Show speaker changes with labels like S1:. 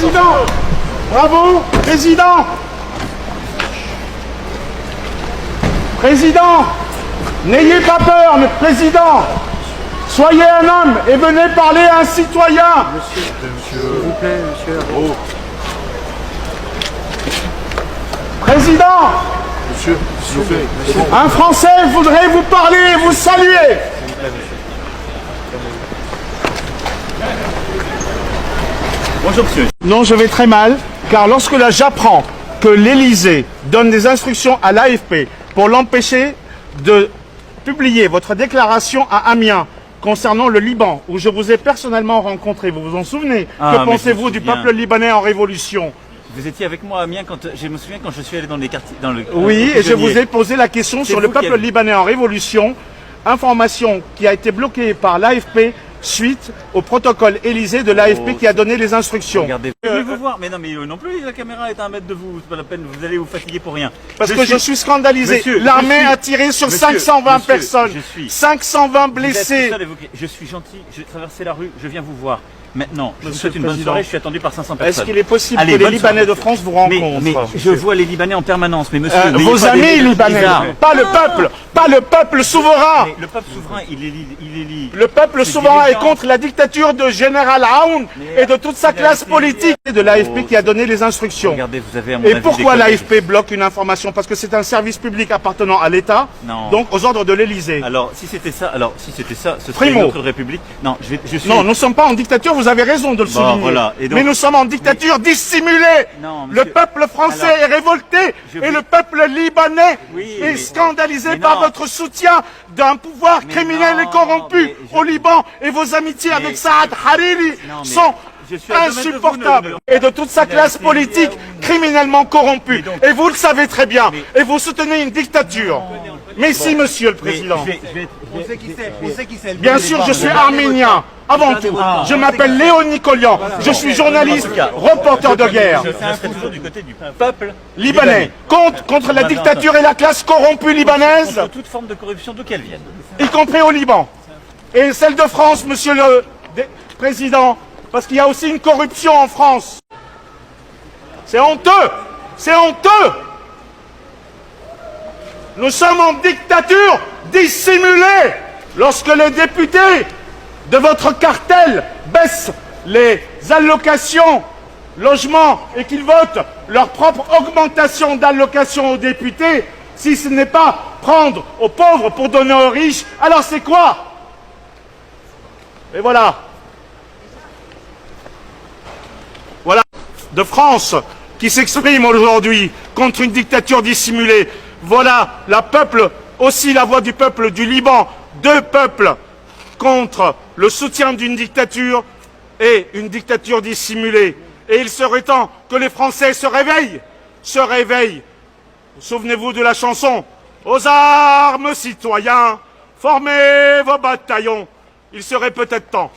S1: Président! Bravo! Président! Président! N'ayez pas peur, mais Président! Soyez un homme et venez parler à un citoyen!
S2: Monsieur, s'il vous plaît, monsieur. Oh.
S1: Président!
S2: Monsieur, s'il vous plaît. Monsieur.
S1: Un Français voudrait vous parler et vous saluer!
S3: Bonjour monsieur.
S1: Non, je vais très mal, car lorsque là j'apprends que l'Élysée donne des instructions à l'AFP pour l'empêcher de publier votre déclaration à Amiens concernant le Liban, où je vous ai personnellement rencontré, vous vous en souvenez? Que pensez-vous du peuple libanais en révolution?
S3: Vous étiez avec moi à Amiens quand je me souviens quand je suis allé dans les quartiers, dans le.
S1: Oui, et je vous ai posé la question sur le peuple libanais en révolution, information qui a été bloquée par l'AFP suite au protocole Élysée de l'AFP qui a donné les instructions.
S3: Regardez, venez vous voir, mais non, mais non plus, la caméra est à 1 mètre de vous, c'est pas la peine, vous allez vous fatiguer pour rien.
S1: Parce que je suis scandalisé. L'armée a tiré sur 520 personnes, 520 blessés.
S3: Je suis gentil, j'ai traversé la rue, je viens vous voir. Maintenant, je vous souhaite une bonne soirée, je suis attendu par 500 personnes.
S1: Est-ce qu'il est possible que les Libanais de France vous rencontrent?
S3: Mais je vois les Libanais en permanence, mais monsieur...
S1: vos amis libanais, pas le peuple, pas le peuple souverain.
S3: Mais le peuple souverain, il est
S1: le peuple souverain est contre la dictature de Général Aoun et de toute sa classe politique et de l'AFP qui a donné les instructions.
S3: Regardez, vous avez à mon
S1: et
S3: avis
S1: pourquoi l'AFP bloque une information? Parce que c'est un service public appartenant à l'État, donc aux ordres de l'Élysée.
S3: Alors, si c'était ça, ce serait une autre république. Non, je suis...
S1: Non, nous ne sommes pas en dictature, vous avez raison de le souligner.
S3: Voilà. Et donc,
S1: mais nous sommes en dictature dissimulée.
S3: Non, monsieur...
S1: Le peuple français est révolté et le peuple libanais est scandalisé par votre soutien d'un pouvoir criminel et corrompu au Liban. Et vos amitiés avec Saad Hariri sont insupportable et de toute sa classe politique criminellement corrompue. Et vous le savez très bien. Et vous soutenez une dictature. Mais si, monsieur le Président.
S2: On sait qui c'est.
S1: Bien sûr, je suis arménien. Avant tout, je m'appelle Léon Nicolian. Je suis journaliste, reporter de guerre.
S3: Je serai toujours du côté du peuple
S1: libanais. Contre la dictature et la classe corrompue libanaise.
S3: Contre toute forme de corruption d'où qu'elle vienne.
S1: Y compris au Liban. Et celle de France, monsieur le Président. Parce qu'il y a aussi une corruption en France. C'est honteux! C'est honteux! Nous sommes en dictature dissimulée lorsque les députés de votre cartel baissent les allocations logement et qu'ils votent leur propre augmentation d'allocations aux députés. Si ce n'est pas prendre aux pauvres pour donner aux riches, alors c'est quoi? Et voilà. Voilà, de France, qui s'exprime aujourd'hui contre une dictature dissimulée. Voilà aussi la voix du peuple du Liban, deux peuples contre le soutien d'une dictature et une dictature dissimulée. Et il serait temps que les Français se réveillent, Souvenez-vous de la chanson « Aux armes, citoyens, formez vos bataillons ». Il serait peut-être temps.